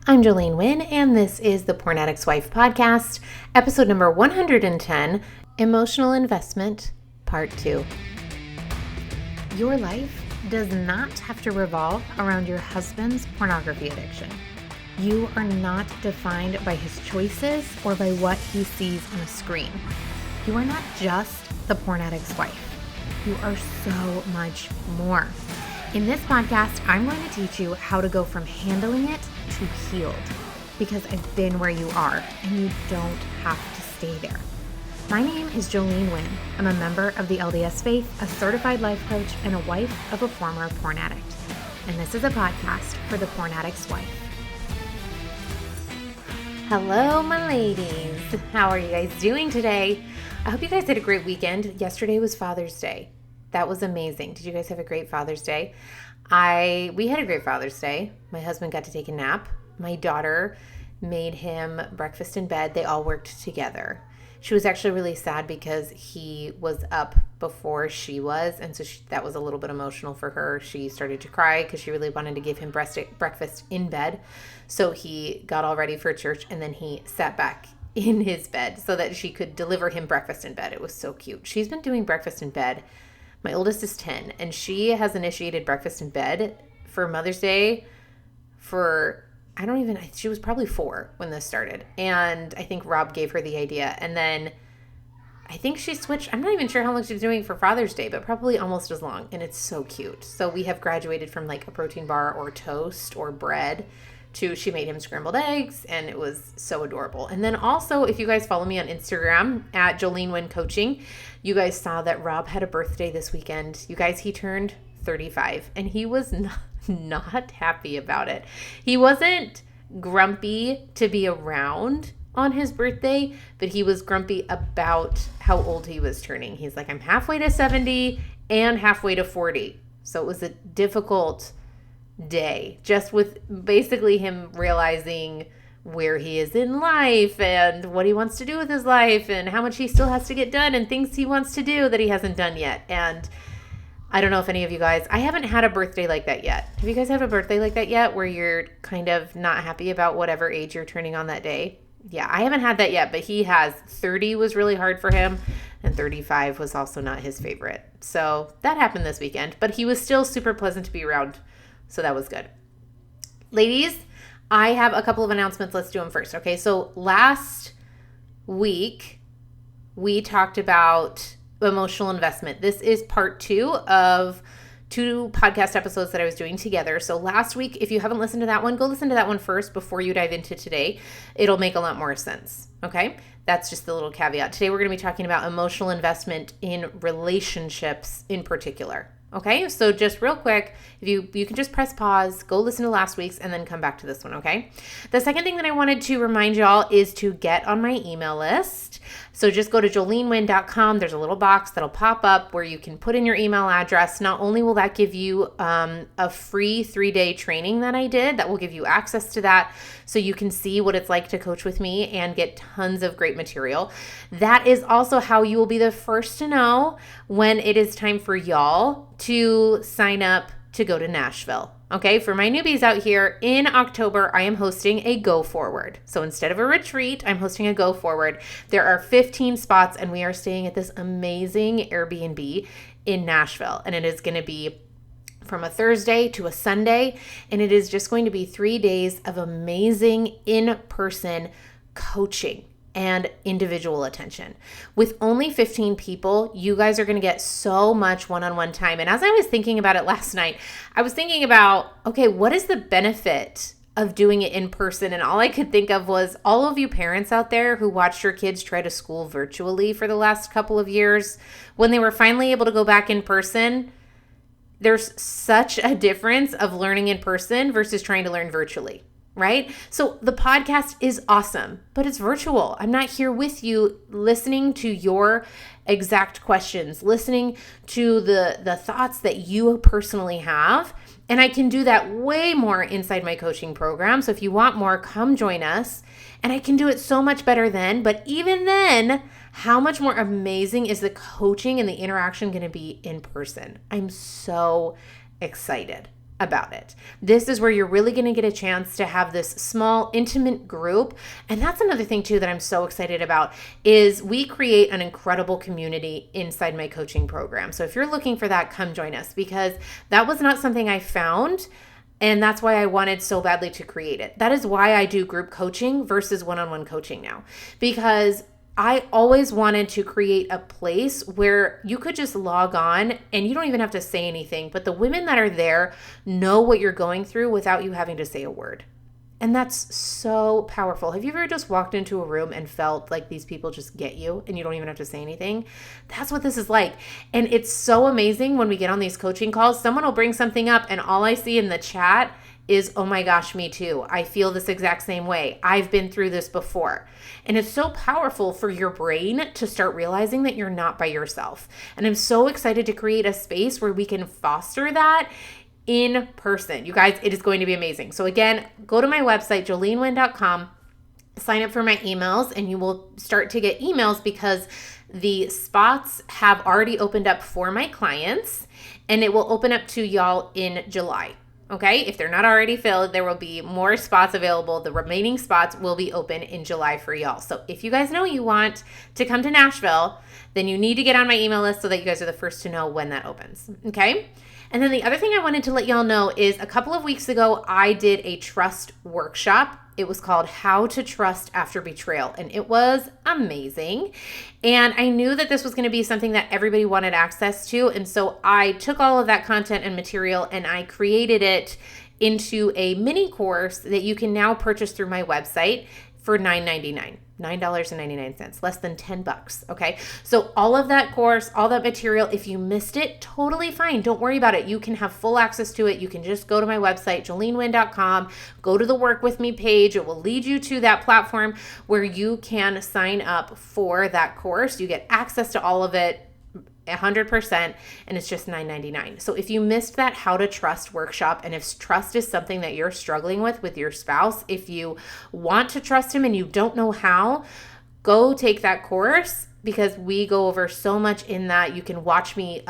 I'm Jolene Wynn, and this is the Porn Addict's Wife podcast, episode number 110, Emotional Investment, Part 2. Your life does not have to revolve around your husband's pornography addiction. You are not defined by his choices or by what he sees on a screen. You are not just the porn addict's wife. You are so much more. In this podcast, I'm going to teach you how to go from handling it to healed, because I've been where you are and you don't have to stay there. My name is Jolene Wynn. I'm a member of the LDS faith, a certified life coach, and a wife of a former porn addict. And this is a podcast for the porn addict's wife. Hello, my ladies. How are you guys doing today? I hope you guys had a great weekend. Yesterday was Father's Day. That was amazing. Did you guys have a great Father's Day? We had a great Father's Day. My husband got to take a nap. My daughter made him breakfast in bed. They all worked together. She was actually really sad because he was up before she was, and so that was a little bit emotional for her. She started to cry because she really wanted to give him breakfast in bed. So he got all ready for church, and then he sat back in his bed so that she could deliver him breakfast in bed. It was so cute. She's been doing breakfast in bed. My oldest is 10, and she has initiated breakfast in bed for Mother's Day she was probably 4 when this started. And I think Rob gave her the idea. And then I think she switched. I'm not even sure how long she's doing for Father's Day, but probably almost as long. And it's so cute. So we have graduated from like a protein bar or toast or bread to she made him scrambled eggs, and it was so adorable. And then also, if you guys follow me on Instagram at Jolene Wynn Coaching, you guys saw that Rob had a birthday this weekend. You guys, he turned 35, and he was not happy about it. He wasn't grumpy to be around on his birthday, but he was grumpy about how old he was turning. He's like, I'm halfway to 70 and halfway to 40. So it was a difficult day, just with basically him realizing where he is in life and what he wants to do with his life and how much he still has to get done and things he wants to do that he hasn't done yet. And I don't know if any of you guys, I haven't had a birthday like that yet. Have you guys had a birthday like that yet where you're kind of not happy about whatever age you're turning on that day? Yeah, I haven't had that yet, but he has. 30 was really hard for him, and 35 was also not his favorite. So that happened this weekend, but he was still super pleasant to be around. So that was good. Ladies, I have a couple of announcements. Let's do them first. Okay, so last week we talked about emotional investment. This is part 2 of 2 podcast episodes that I was doing together. So last week, if you haven't listened to that one, go listen to that one first before you dive into today. It'll make a lot more sense. Okay, that's just the little caveat. Today we're going to be talking about emotional investment in relationships in particular. Okay, so just real quick, if you can just press pause, go listen to last week's, and then come back to this one, okay? The second thing that I wanted to remind y'all is to get on my email list. So just go to jolenewynn.com. There's a little box that'll pop up where you can put in your email address. Not only will that give you a free 3-day training that I did that will give you access to that so you can see what it's like to coach with me and get tons of great material. That is also how you will be the first to know when it is time for y'all to sign up to go to Nashville. Okay, for my newbies out here, in October, I am hosting a Go Forward. So instead of a retreat, I'm hosting a Go Forward. There are 15 spots, and we are staying at this amazing Airbnb in Nashville. And it is going to be from a Thursday to a Sunday, and it is just going to be 3 days of amazing in-person coaching and individual attention. With only 15 people, you guys are going to get so much one-on-one time. And as I was thinking about it last night, I was thinking about, okay, what is the benefit of doing it in person? And all I could think of was all of you parents out there who watched your kids try to school virtually for the last couple of years, when they were finally able to go back in person, there's such a difference of learning in person versus trying to learn virtually. Right? So the podcast is awesome, but it's virtual. I'm not here with you listening to your exact questions, listening to the thoughts that you personally have. And I can do that way more inside my coaching program. So if you want more, come join us. And I can do it so much better then. But even then, how much more amazing is the coaching and the interaction going to be in person? I'm so excited about it. This is where you're really going to get a chance to have this small, intimate group. And that's another thing too that I'm so excited about is we create an incredible community inside my coaching program. So if you're looking for that, come join us, because that was not something I found. And that's why I wanted so badly to create it. That is why I do group coaching versus one-on-one coaching now, because I always wanted to create a place where you could just log on and you don't even have to say anything, but the women that are there know what you're going through without you having to say a word. And that's so powerful. Have you ever just walked into a room and felt like these people just get you and you don't even have to say anything? That's what this is like. And it's so amazing when we get on these coaching calls, someone will bring something up and all I see in the chat is, oh my gosh, me too. I feel this exact same way. I've been through this before. And it's so powerful for your brain to start realizing that you're not by yourself. And I'm so excited to create a space where we can foster that in person. You guys, it is going to be amazing. So again, go to my website, jolenewind.com, sign up for my emails, and you will start to get emails because the spots have already opened up for my clients, and it will open up to y'all in July. Okay, if they're not already filled, there will be more spots available. The remaining spots will be open in July for y'all. So if you guys know you want to come to Nashville, then you need to get on my email list so that you guys are the first to know when that opens. Okay. And then the other thing I wanted to let y'all know is a couple of weeks ago, I did a trust workshop. It was called How to Trust After Betrayal, and it was amazing. And I knew that this was going to be something that everybody wanted access to. And so I took all of that content and material and I created it into a mini course that you can now purchase through my website for $9.99. $9.99, less than $10. Okay. So all of that course, all that material, if you missed it, totally fine. Don't worry about it. You can have full access to it. You can just go to my website, jolenewind.com, go to the Work With Me page. It will lead you to that platform where you can sign up for that course. You get access to all of it 100%, and it's just $9.99. So if you missed that How to Trust workshop, and if trust is something that you're struggling with your spouse, if you want to trust him and you don't know how, go take that course, because we go over so much in that. You can watch me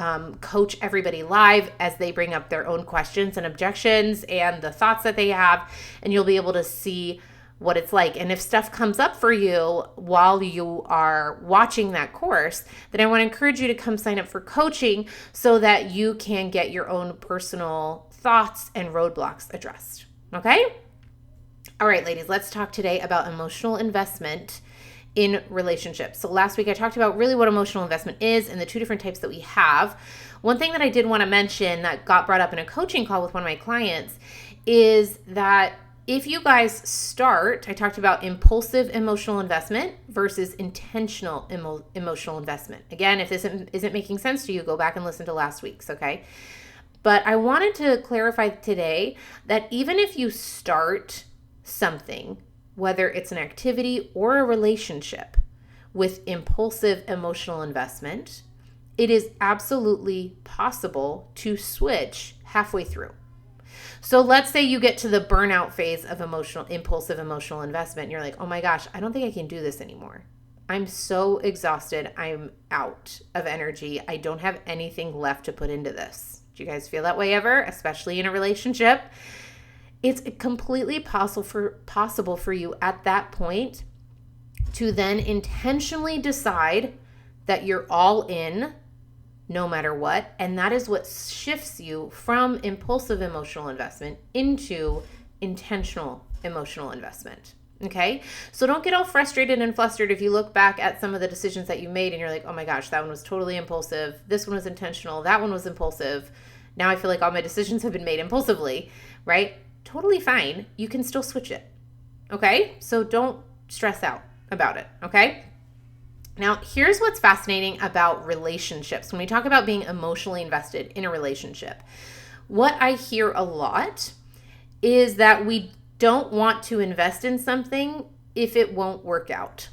coach everybody live as they bring up their own questions and objections and the thoughts that they have, and you'll be able to see what it's like. And if stuff comes up for you while you are watching that course, then I want to encourage you to come sign up for coaching so that you can get your own personal thoughts and roadblocks addressed. Okay? All right, ladies, let's talk today about emotional investment in relationships. So last week I talked about really what emotional investment is and the two different types that we have. One thing that I did want to mention that got brought up in a coaching call with one of my clients is that if you guys start, I talked about impulsive emotional investment versus intentional emotional investment. Again, if this isn't making sense to you, go back and listen to last week's, okay? But I wanted to clarify today that even if you start something, whether it's an activity or a relationship, with impulsive emotional investment, it is absolutely possible to switch halfway through. So let's say you get to the burnout phase of impulsive emotional investment and you're like, oh my gosh, I don't think I can do this anymore. I'm so exhausted. I'm out of energy. I don't have anything left to put into this. Do you guys feel that way ever? Especially in a relationship? It's completely possible for you at that point to then intentionally decide that you're all in no matter what. And that is what shifts you from impulsive emotional investment into intentional emotional investment. Okay? So don't get all frustrated and flustered if you look back at some of the decisions that you made and you're like, oh my gosh, that one was totally impulsive. This one was intentional. That one was impulsive. Now I feel like all my decisions have been made impulsively, right? Totally fine. You can still switch it. Okay? So don't stress out about it. Okay? Now, here's what's fascinating about relationships. When we talk about being emotionally invested in a relationship, what I hear a lot is that we don't want to invest in something if it won't work out.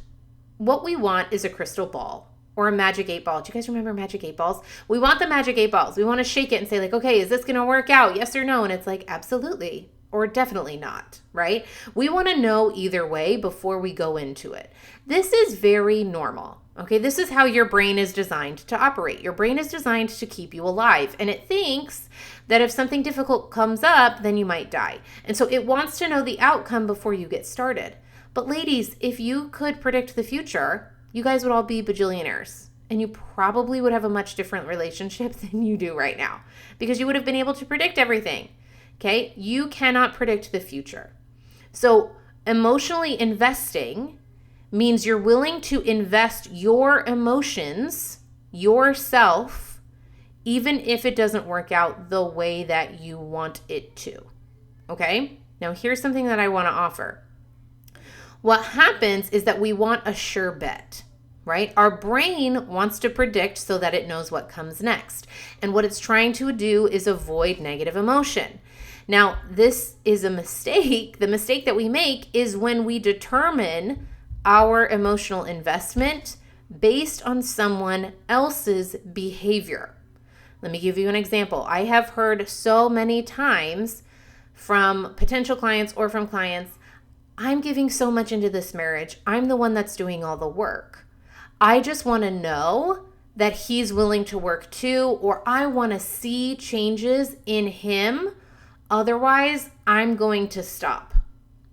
What we want is a crystal ball or a magic 8 ball. Do you guys remember magic 8 balls? We want the magic 8 balls. We want to shake it and say like, okay, is this going to work out? Yes or no? And it's like, absolutely. or definitely not, right? We want to know either way before we go into it. This is very normal. Okay, this is how your brain is designed to operate. Your brain is designed to keep you alive, and it thinks that if something difficult comes up, then you might die. And so it wants to know the outcome before you get started. But ladies, if you could predict the future, you guys would all be bajillionaires, and you probably would have a much different relationship than you do right now because you would have been able to predict everything. Okay, you cannot predict the future. So emotionally investing means you're willing to invest your emotions, yourself, even if it doesn't work out the way that you want it to. Okay? Now, here's something that I want to offer. What happens is that we want a sure bet, right? Our brain wants to predict so that it knows what comes next. And what it's trying to do is avoid negative emotion. Now, this is a mistake. The mistake that we make is when we determine our emotional investment based on someone else's behavior. Let me give you an example. I have heard so many times from potential clients or from clients, I'm giving so much into this marriage. I'm the one that's doing all the work. I just want to know that he's willing to work too, or I want to see changes in him. Otherwise, I'm going to stop.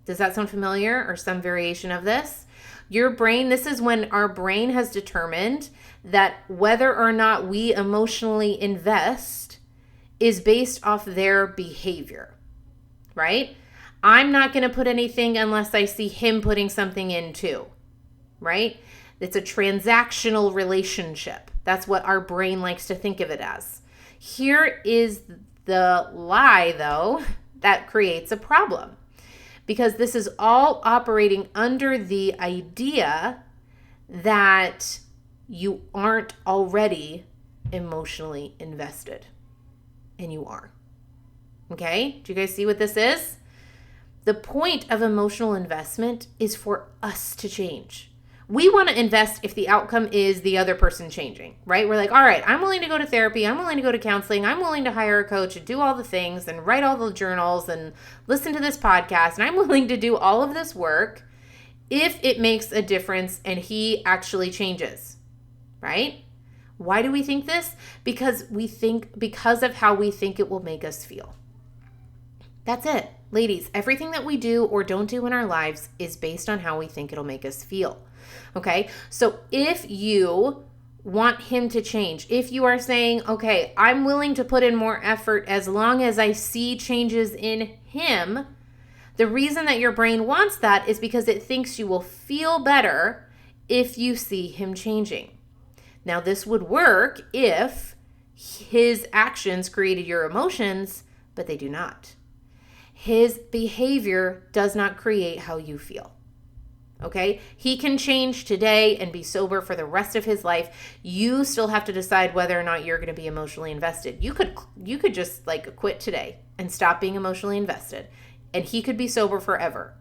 Does that sound familiar or some variation of this? Your brain, this is when our brain has determined that whether or not we emotionally invest is based off their behavior, right? I'm not going to put anything unless I see him putting something in too, right? It's a transactional relationship. That's what our brain likes to think of it as. Here is the lie, though, that creates a problem. Because this is all operating under the idea that you aren't already emotionally invested. And you are. Okay? Do you guys see what this is? The point of emotional investment is for us to change. We want to invest if the outcome is the other person changing, right? We're like, all right, I'm willing to go to therapy. I'm willing to go to counseling. I'm willing to hire a coach and do all the things and write all the journals and listen to this podcast. And I'm willing to do all of this work if it makes a difference and he actually changes, right? Why do we think this? Because of how we think it will make us feel. That's it. Ladies, everything that we do or don't do in our lives is based on how we think it'll make us feel. Okay, so if you want him to change, if you are saying, okay, I'm willing to put in more effort as long as I see changes in him, the reason that your brain wants that is because it thinks you will feel better if you see him changing. Now, this would work if his actions created your emotions, but they do not. His behavior does not create how you feel. Okay? He can change today and be sober for the rest of his life. You still have to decide whether or not you're going to be emotionally invested. You could just quit today and stop being emotionally invested, and he could be sober forever.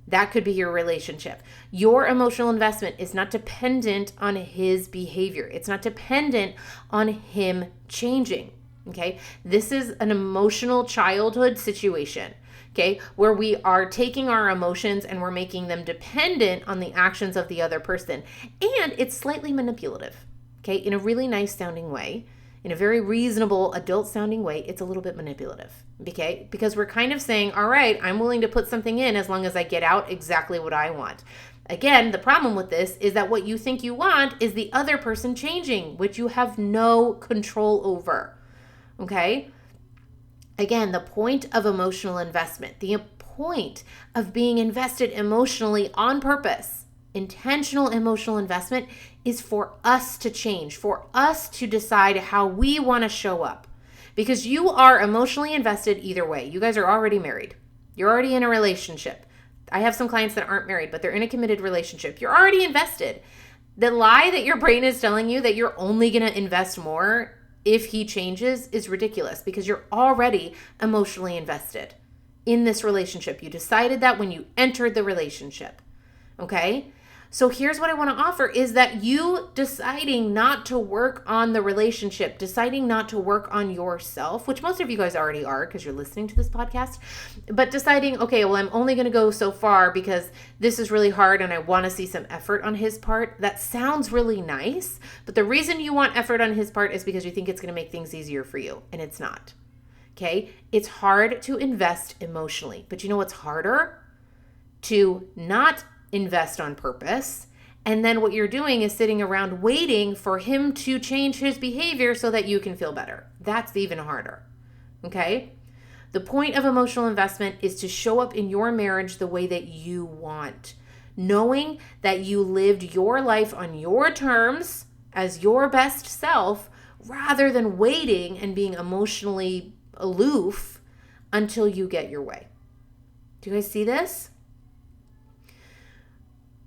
That could be your relationship. Your emotional investment is not dependent on his behavior. It's not dependent on him changing. Okay? This is an emotional childhood situation. Okay, where we are taking our emotions and we're making them dependent on the actions of the other person. And it's slightly manipulative, okay, in a really nice sounding way, in a very reasonable adult sounding way. It's a little bit manipulative, okay, because we're kind of saying, all right, I'm willing to put something in as long as I get out exactly what I want. Again, the problem with this is that what you think you want is the other person changing, which you have no control over, okay? Again, the point of emotional investment, the point of being invested emotionally on purpose, intentional emotional investment is for us to change, for us to decide how we want to show up. Because you are emotionally invested either way. You guys are already married. You're already in a relationship. I have some clients that aren't married, but they're in a committed relationship. You're already invested. The lie that your brain is telling you that you're only going to invest more if he changes is ridiculous because you're already emotionally invested in this relationship. You decided that when you entered the relationship, okay? So here's what I want to offer is that you deciding not to work on the relationship, deciding not to work on yourself, which most of you guys already are because you're listening to this podcast, but deciding, okay, well, I'm only going to go so far because this is really hard and I want to see some effort on his part. That sounds really nice, but the reason you want effort on his part is because you think it's going to make things easier for you, and it's not. Okay? It's hard to invest emotionally, but you know what's harder? To not invest on purpose. And then what you're doing is sitting around waiting for him to change his behavior so that you can feel better. That's even harder. Okay? The point of emotional investment is to show up in your marriage the way that you want, knowing that you lived your life on your terms as your best self rather than waiting and being emotionally aloof until you get your way. Do you guys see this?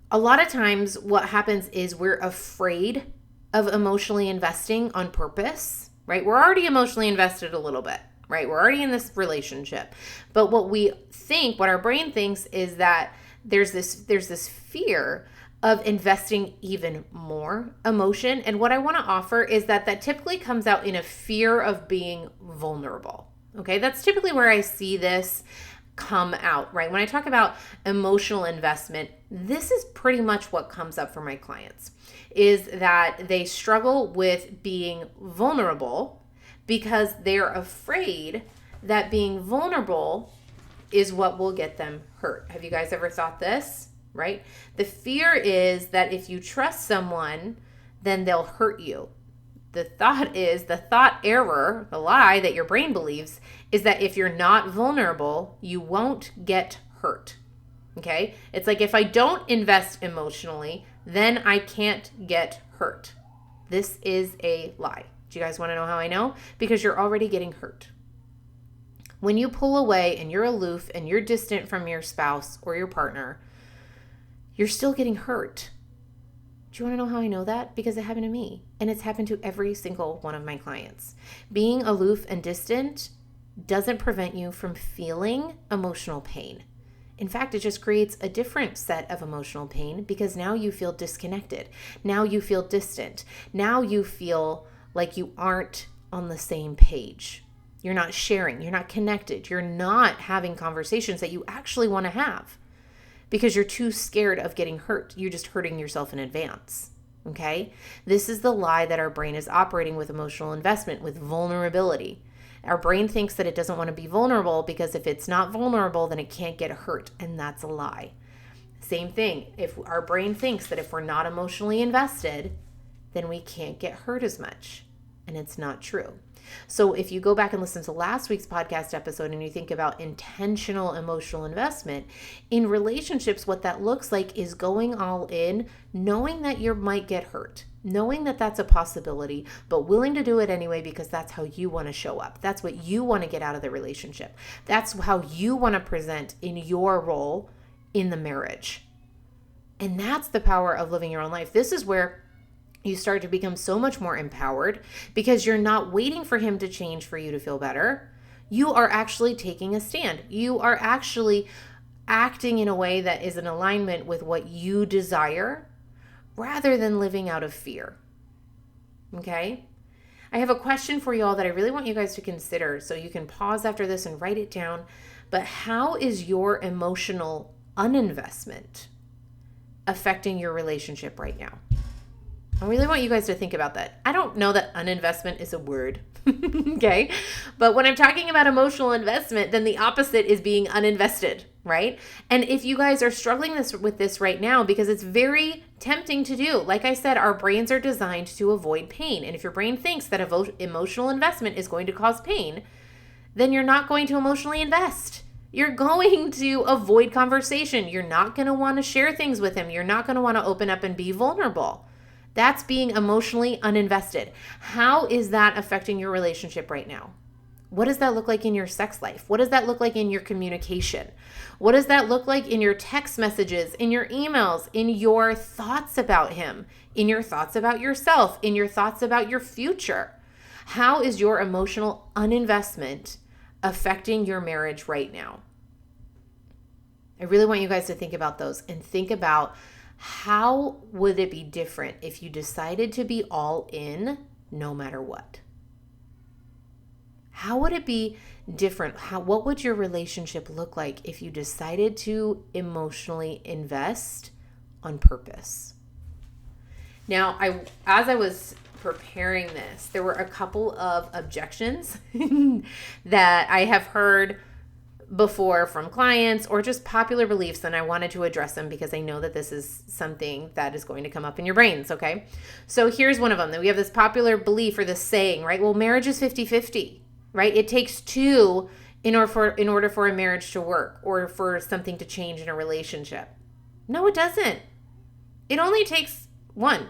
A lot of times what happens is we're afraid of emotionally investing on purpose, right? We're already emotionally invested a little bit, right? We're already in this relationship. But what we think, what our brain thinks is that there's this fear of investing even more emotion. And what I want to offer is that typically comes out in a fear of being vulnerable. Okay? That's typically where I see this come out, right? When I talk about emotional investment, this is pretty much what comes up for my clients, is that they struggle with being vulnerable because they're afraid that being vulnerable is what will get them hurt. Have you guys ever thought this, right? The fear is that if you trust someone, then they'll hurt you. The thought error, the lie that your brain believes is that if you're not vulnerable, you won't get hurt. Okay? It's like if I don't invest emotionally, then I can't get hurt. This is a lie. Do you guys want to know how I know? Because you're already getting hurt. When you pull away and you're aloof and you're distant from your spouse or your partner, you're still getting hurt. Do you want to know how I know that? Because it happened to me, and it's happened to every single one of my clients. Being aloof and distant doesn't prevent you from feeling emotional pain. In fact, it just creates a different set of emotional pain because now you feel disconnected. Now you feel distant. Now you feel like you aren't on the same page. You're not sharing. You're not connected. You're not having conversations that you actually want to have because you're too scared of getting hurt. You're just hurting yourself in advance. Okay? This is the lie that our brain is operating with emotional investment, with vulnerability. Our brain thinks that it doesn't want to be vulnerable because if it's not vulnerable, then it can't get hurt. And that's a lie. Same thing. If our brain thinks that if we're not emotionally invested, then we can't get hurt as much. And it's not true. So if you go back and listen to last week's podcast episode and you think about intentional emotional investment in relationships, what that looks like is going all in, knowing that you might get hurt, knowing that that's a possibility, but willing to do it anyway because that's how you want to show up. That's what you want to get out of the relationship. That's how you want to present in your role in the marriage. And that's the power of living your own life. This is where you start to become so much more empowered because you're not waiting for him to change for you to feel better. You are actually taking a stand. You are actually acting in a way that is in alignment with what you desire rather than living out of fear. Okay? I have a question for you all that I really want you guys to consider, so you can pause after this and write it down. But how is your emotional uninvestment affecting your relationship right now? I really want you guys to think about that. I don't know that uninvestment is a word, okay? But when I'm talking about emotional investment, then the opposite is being uninvested, right? And if you guys are struggling with this right now, because it's very tempting to do, like I said, our brains are designed to avoid pain. And if your brain thinks that emotional investment is going to cause pain, then you're not going to emotionally invest. You're going to avoid conversation. You're not going to want to share things with him. You're not going to want to open up and be vulnerable. That's being emotionally uninvested. How is that affecting your relationship right now? What does that look like in your sex life? What does that look like in your communication? What does that look like in your text messages, in your emails, in your thoughts about him, in your thoughts about yourself, in your thoughts about your future? How is your emotional uninvestment affecting your marriage right now? I really want you guys to think about those and think about How would it be different if you decided to be all in no matter what? How would it be different? What would your relationship look like if you decided to emotionally invest on purpose? Now, as I was preparing this, there were a couple of objections that I have heard before from clients or just popular beliefs, and I wanted to address them because I know that this is something that is going to come up in your brains, okay? So here's one of them. That we have this popular belief or this saying, right? Well, marriage is 50-50, right? It takes two in order for a marriage to work or for something to change in a relationship. No, it doesn't. It only takes one.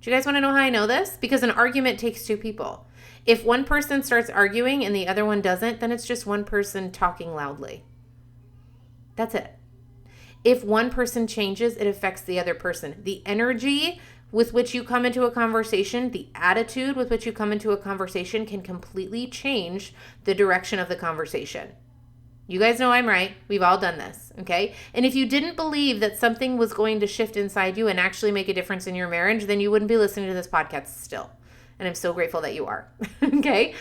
Do you guys want to know how I know this? Because an argument takes two people. If one person starts arguing and the other one doesn't, then it's just one person talking loudly. That's it. If one person changes, it affects the other person. The energy with which you come into a conversation, the attitude with which you come into a conversation can completely change the direction of the conversation. You guys know I'm right. We've all done this, okay? And if you didn't believe that something was going to shift inside you and actually make a difference in your marriage, then you wouldn't be listening to this podcast still. And I'm so grateful that you are, okay?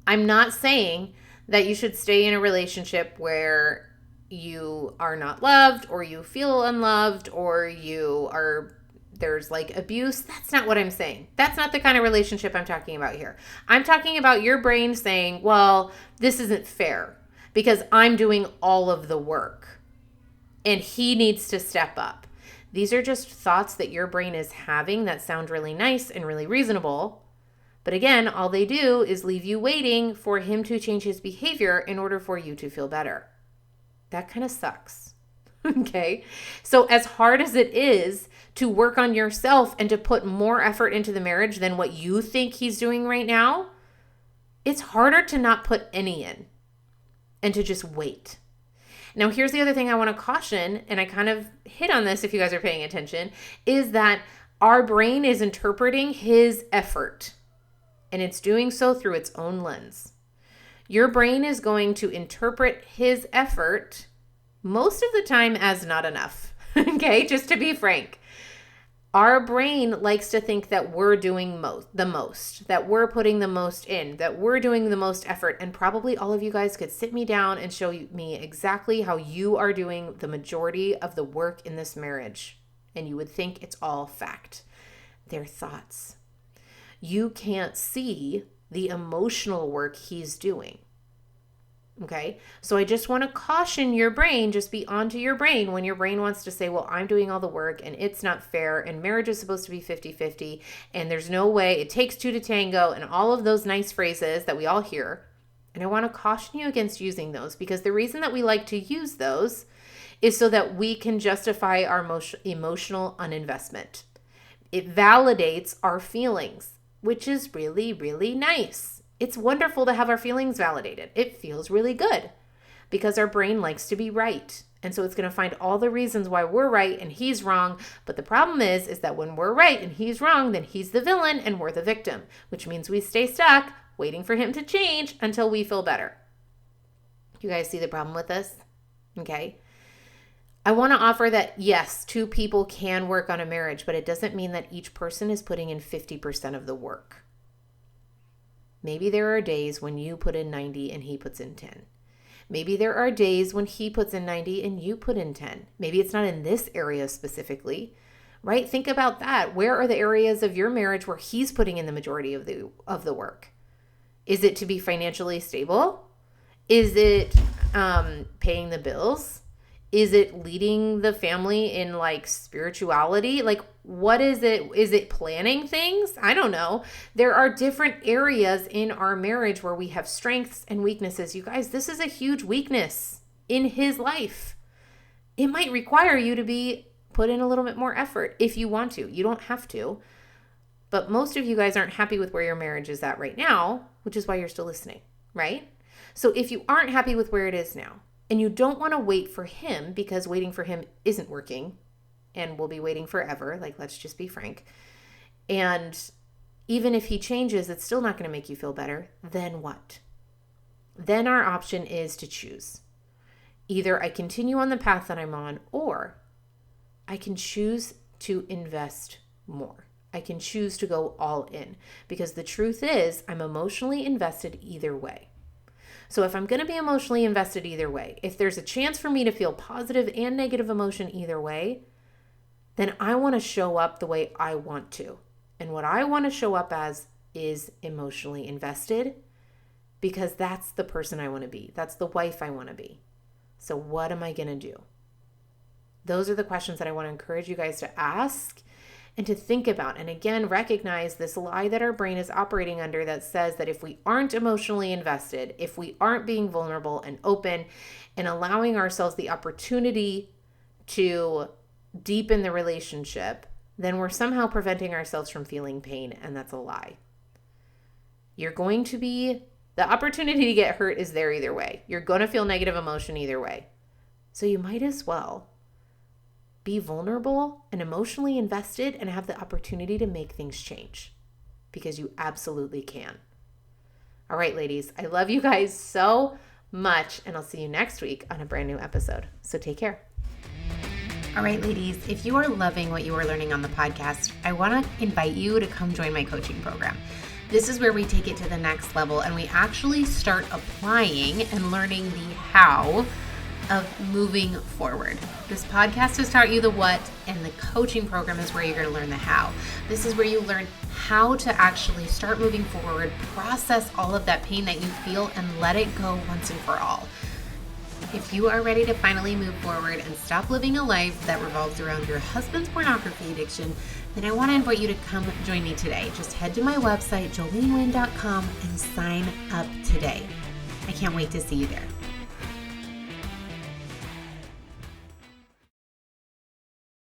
I'm not saying that you should stay in a relationship where you are not loved or you feel unloved or there's like abuse. That's not what I'm saying. That's not the kind of relationship I'm talking about here. I'm talking about your brain saying, well, this isn't fair because I'm doing all of the work and he needs to step up. These are just thoughts that your brain is having that sound really nice and really reasonable. But again, all they do is leave you waiting for him to change his behavior in order for you to feel better. That kind of sucks. Okay? So as hard as it is to work on yourself and to put more effort into the marriage than what you think he's doing right now, it's harder to not put any in and to just wait. Now, here's the other thing I want to caution, and I kind of hit on this if you guys are paying attention, is that our brain is interpreting his effort, and it's doing so through its own lens. Your brain is going to interpret his effort most of the time as not enough, okay? Just to be frank. Our brain likes to think that we're doing the most, that we're putting the most in, that we're doing the most effort. And probably all of you guys could sit me down and show me exactly how you are doing the majority of the work in this marriage. And you would think it's all fact. They're thoughts. You can't see the emotional work he's doing. Okay, so I just want to caution your brain, just be onto your brain when your brain wants to say, well, I'm doing all the work and it's not fair and marriage is supposed to be 50-50 and there's no way, it takes two to tango, and all of those nice phrases that we all hear. And I want to caution you against using those, because the reason that we like to use those is so that we can justify our emotional uninvestment. It validates our feelings, which is really, really nice. It's wonderful to have our feelings validated. It feels really good because our brain likes to be right. And so it's going to find all the reasons why we're right and he's wrong. But the problem is that when we're right and he's wrong, then he's the villain and we're the victim, which means we stay stuck waiting for him to change until we feel better. You guys see the problem with this? Okay. I want to offer that, yes, two people can work on a marriage, but it doesn't mean that each person is putting in 50% of the work. Maybe there are days when you put in 90 and he puts in 10. Maybe there are days when he puts in 90 and you put in 10. Maybe it's not in this area specifically, right? Think about that. Where are the areas of your marriage where he's putting in the majority of the work? Is it to be financially stable? Is it paying the bills? Is it leading the family in like spirituality? Like, what is it? Is it planning things? I don't know. There are different areas in our marriage where we have strengths and weaknesses. You guys, this is a huge weakness in his life. It might require you to be put in a little bit more effort if you want to. You don't have to. But most of you guys aren't happy with where your marriage is at right now, which is why you're still listening, right? So if you aren't happy with where it is now, and you don't want to wait for him because waiting for him isn't working and we'll be waiting forever. Like, let's just be frank. And even if he changes, it's still not going to make you feel better. Then what? Then our option is to choose. Either I continue on the path that I'm on, or I can choose to invest more. I can choose to go all in, because the truth is I'm emotionally invested either way. So if I'm going to be emotionally invested either way, if there's a chance for me to feel positive and negative emotion either way, then I want to show up the way I want to. And what I want to show up as is emotionally invested, because that's the person I want to be. That's the wife I want to be. So what am I going to do? Those are the questions that I want to encourage you guys to ask and to think about. And again, recognize this lie that our brain is operating under that says that if we aren't emotionally invested, if we aren't being vulnerable and open and allowing ourselves the opportunity to deepen the relationship, then we're somehow preventing ourselves from feeling pain. And that's a lie. The opportunity to get hurt is there either way. You're going to feel negative emotion either way. So you might as well be vulnerable and emotionally invested and have the opportunity to make things change, because you absolutely can. All right, ladies, I love you guys so much, and I'll see you next week on a brand new episode. So take care. All right, ladies, if you are loving what you are learning on the podcast, I want to invite you to come join my coaching program. This is where we take it to the next level and we actually start applying and learning the how of moving forward. This podcast has taught you the what, and the coaching program is where you're going to learn the how. This is where you learn how to actually start moving forward, process all of that pain that you feel, and let it go once and for all. If you are ready to finally move forward and stop living a life that revolves around your husband's pornography addiction, then I want to invite you to come join me today. Just head to my website, joleneWynn.com, and sign up today. I can't wait to see you there.